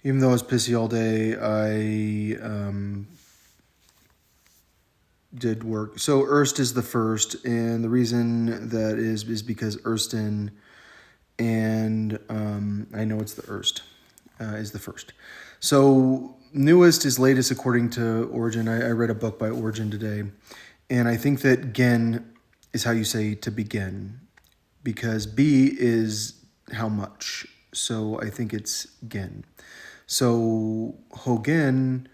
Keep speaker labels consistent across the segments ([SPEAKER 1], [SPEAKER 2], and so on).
[SPEAKER 1] Even though I was pissy all day, I did work. So Erst is the first, and the reason that is because Ersten, and I know it's the Erst is the first. So newest is latest according to Origin. I read a book by Origin today, and I think that gen is how you say to begin, because B is how much. So I think it's gen. So Hogen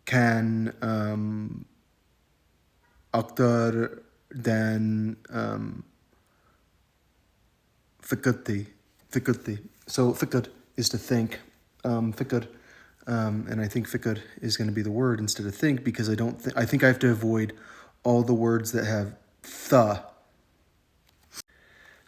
[SPEAKER 1] can aktar than fikati. Fikati. So fikad is to think. Fikad. And I think fikad is going to be the word instead of think, because I think I have to avoid all the words that have th.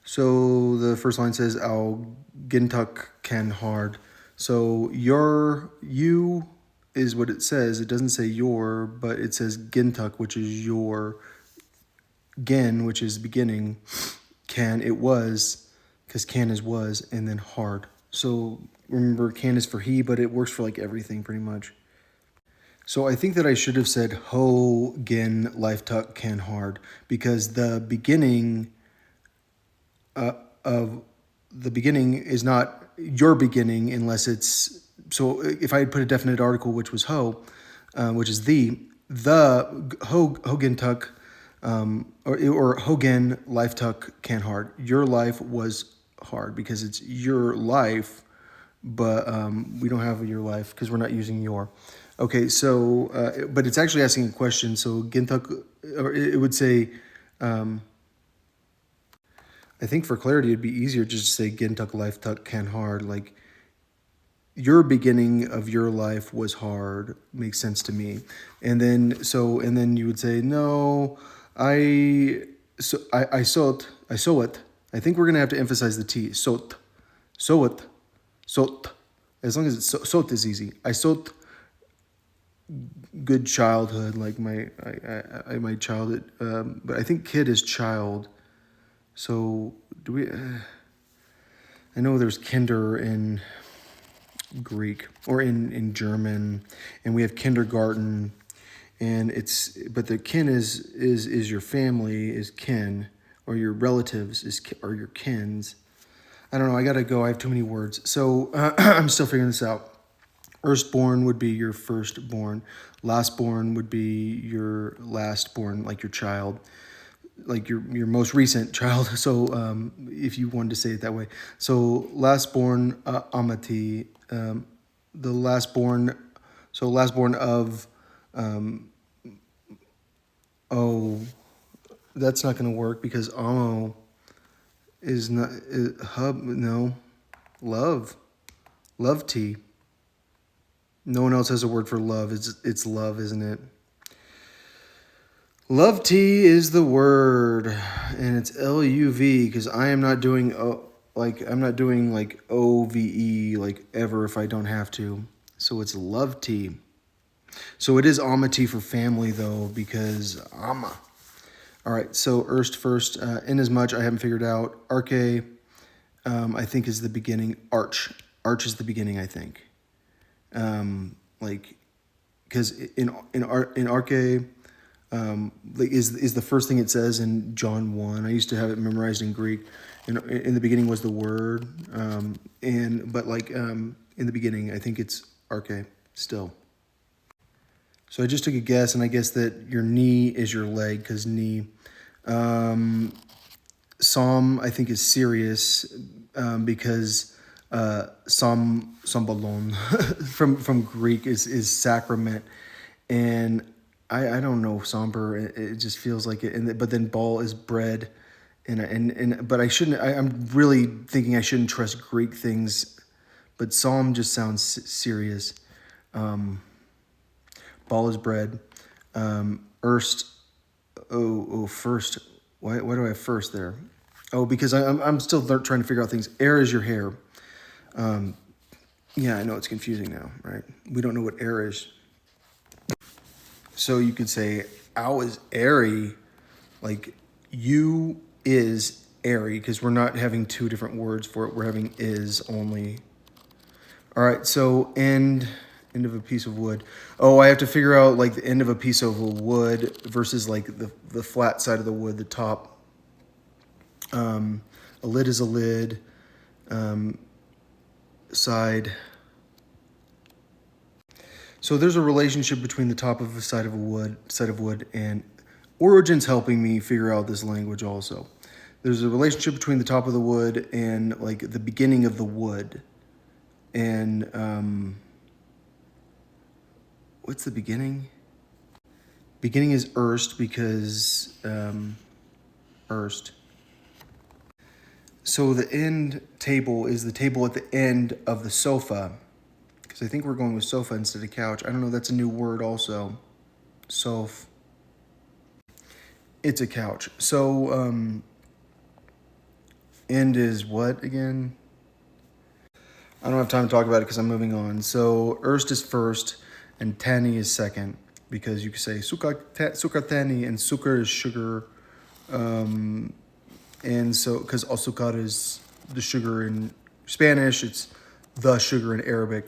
[SPEAKER 1] So the first line says, "Au gintuk can hard." So you is what it says. It doesn't say your, but it says gintuk, which is your. Gen, which is beginning. Can, it was, because can is was, and then hard. So remember, can is for he, but it works for like everything pretty much. So I think that I should have said ho, gen, life tuck, can hard, because the beginning of the beginning is not your beginning unless it's, so if I had put a definite article, which was ho, which is the Hogan Tuck, or Hogan life tuck can hard. Your life was hard because it's your life, but we don't have your life because we're not using your. Okay, so but it's actually asking a question. So Gintuk, or it would say, I think for clarity, it'd be easier just to say Gintuk life tuck can hard. Like your beginning of your life was hard makes sense to me. And then you would say, no, I saw it. I think we're gonna have to emphasize the T. Sot. Sot. Sot. As long as it's sot is easy. I sot good childhood, like my childhood. But I think kid is child. So do we? I know there's kinder in Greek or in German, and we have kindergarten, and but the kin is your family is kin, or your relatives or your kins. I don't know. I gotta go. I have too many words, so I'm still figuring this out. Firstborn would be your firstborn. Lastborn would be your lastborn, like your child, like your most recent child. So if you wanted to say it that way. So lastborn amati, the lastborn. So lastborn of oh, that's not going to work because amo is not hub. No, love tea. No one else has a word for love. It's love, isn't it? Love tea is the word, and it's LUV because I am not doing I'm not doing like OVE like ever if I don't have to. So it's love tea. So it is Amati for family though because Ama. All right. So Erst first. In as much I haven't figured out. Arche, I think is the beginning. Arch is the beginning. I think. Like, because in Arche. Like is the first thing it says in John 1. I used to have it memorized in Greek. In the beginning was the word, in the beginning I think it's arche still. So I just took a guess, and I guess that your knee is your leg because knee. Psalm I think is serious because sambalon from Greek is sacrament, and I don't know somber. It just feels like it. But then ball is bread, but I shouldn't. I'm really thinking I shouldn't trust Greek things, but psalm just sounds serious. Ball is bread. Erst. First. Why do I have first there? Oh, because I'm still trying to figure out things. Air is your hair. Yeah, I know it's confusing now, right? We don't know what air is. So you could say, ow is airy, like you is airy because we're not having two different words for it. We're having is only. All right, so end of a piece of wood. Oh, I have to figure out like the end of a piece of wood versus like the flat side of the wood, the top. A lid is a lid. Side. So there's a relationship between the top of a side of wood, and Origin's helping me figure out this language also. There's a relationship between the top of the wood and like the beginning of the wood. And what's the beginning? Beginning is erst because erst. So the end table is the table at the end of the sofa. Because I think we're going with sofa instead of couch. I don't know, that's a new word also. Sof. It's a couch. So end is what again? I don't have time to talk about it because I'm moving on. So erst is first and tani is second, because you could say sukar tani, and sukar is sugar. And so, because azúcar is the sugar in Spanish, it's the sugar in Arabic.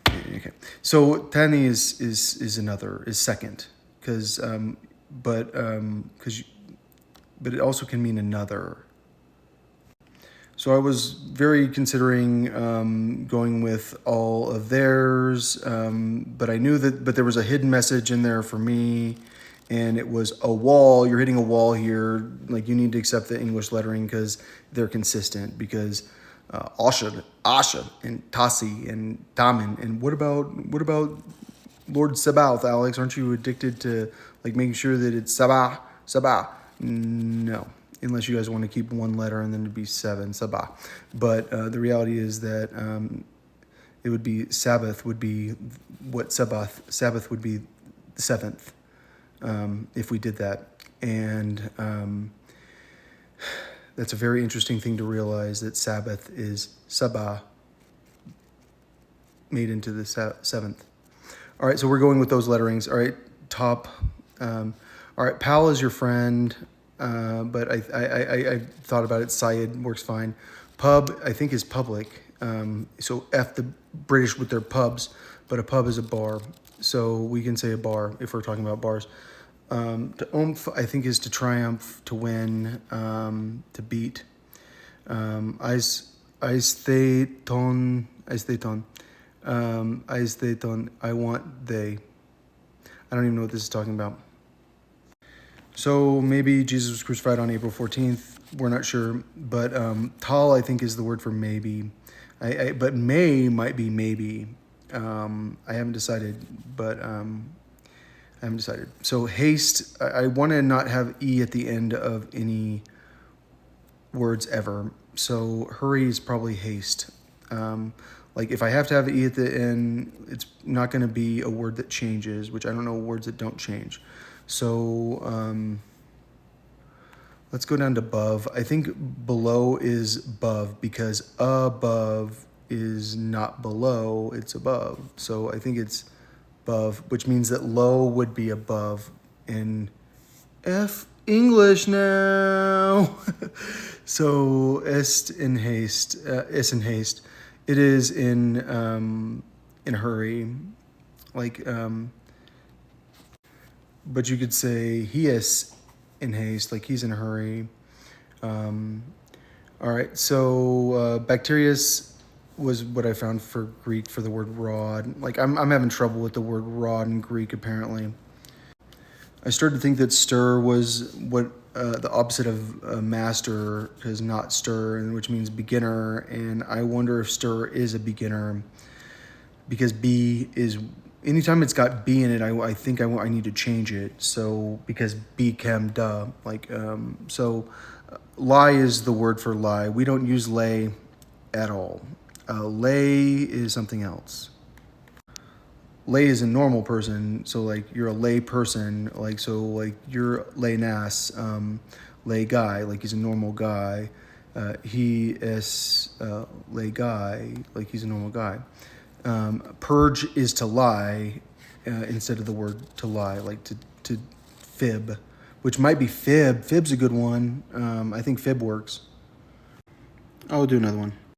[SPEAKER 1] Okay, so tani is another, is second, because but it also can mean another. So I was very considering going with all of theirs, but I knew but there was a hidden message in there for me, and it was a wall. You're hitting a wall here. Like, you need to accept the English lettering because they're consistent. Because Asha, and Tasi, and Tamin, and what about Lord Sabaoth, Alex? Aren't you addicted to like making sure that it's Sabah? No, unless you guys want to keep one letter and then it'd be 7, Sabah. But the reality is that it would be Sabbath would be what Sabbath would be the 7th if we did that. And that's a very interesting thing to realize, that Sabbath is Sabah made into the 7th. All right, so we're going with those letterings. All right, top. All right, pal is your friend, but I thought about it. Syed works fine. Pub, I think, is public. So F the British with their pubs, but a pub is a bar. So we can say a bar if we're talking about bars. To oomph, I think, is to triumph, to win, to beat. Aistheton. I want they. I don't even know what this is talking about. So maybe Jesus was crucified on April 14th. We're not sure. But tal, I think, is the word for maybe. But may might be maybe. I haven't decided, but I haven't decided. So haste, I want to not have E at the end of any words ever. So hurry is probably haste. Like, if I have to have E at the end, it's not going to be a word that changes, which I don't know words that don't change. So let's go down to above. I think below is above, because above is not below, it's above. So I think it's above, which means that low would be above. In F English now. So est in haste, is in haste. It is in hurry, like. But you could say he is in haste, like he's in a hurry. All right, so bacterius was what I found for Greek for the word rod. Like, I'm having trouble with the word rod in Greek, apparently. I started to think that stir was what the opposite of master, because not stir, and which means beginner. And I wonder if stir is a beginner, because B is, anytime it's got B in it, I think I need to change it. So, because B chem duh, like, so lie is the word for lie. We don't use lay at all. Lay is something else. Lay is a normal person, so like you're a lay person, like, so like you're lay nas, lay guy, like he's a normal guy. He is lay guy, like he's a normal guy. Purge is to lie instead of the word to lie, like to fib, which might be fib. Fib's a good one. I think fib works. I'll do another one.